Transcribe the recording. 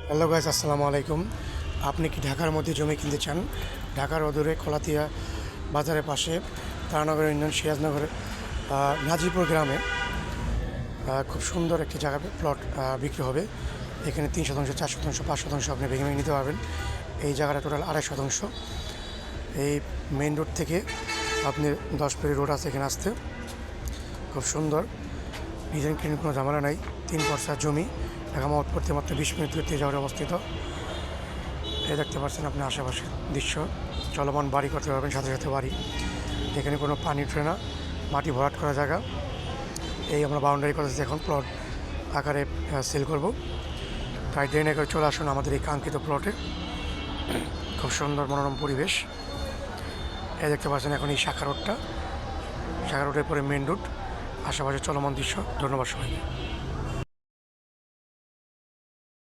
Hello guys, আসসালামু আলাইকুম। আপনি কি ঢাকার মধ্যে জমি কিনতে চান? ঢাকার অদূরে কলাতিয়া বাজারের পাশে তারানগর ইউনিয়ন সিরাজনগর নাজিপুর গ্রামে খুব সুন্দর একটি জায়গা প্লট বিক্রি হবে। এখানে 3 শতাংশ, 4 শতাংশ, 5 শতাংশ আপনি ভেঙে ভেঙে নিতে পারবেন। এই জায়গাটা টোটাল 2.5 শতাংশ। এই মেইন রোড থেকে আপনি 10 ফিট রোড আছে এখানে আসতে, খুব সুন্দর। ডিজাইন কিনে কোনো ঝামেলা নাই। 3 পরসা জমি, ঢাকা মোহাম্মদপুর পড়তে মাত্র 20 মিনিট দূরত্বে যাওয়ার অবস্থিত। এই দেখতে পাচ্ছেন আপনি আশেপাশের দৃশ্য, চলমান বাড়ি করতে পারবেন, সাথে সাথে বাড়ি। এখানে কোনো পানি উঠে না, মাটি ভরাট করা জায়গা। এই আমরা বাউন্ডারি করেছি, এখন প্লট আকারে সেল করব। তাই ট্রেনে করে চলে আসুন আমাদের এই কাঙ্ক্ষিত প্লটে। খুব সুন্দর মনোরম পরিবেশ। এই দেখতে পাচ্ছেন এখন এই শাখা রোডটা, শাখা রোডের পরে মেন রোড, আশেপাশে চলমান দৃশ্য। ধন্যবাদ সবাইকে।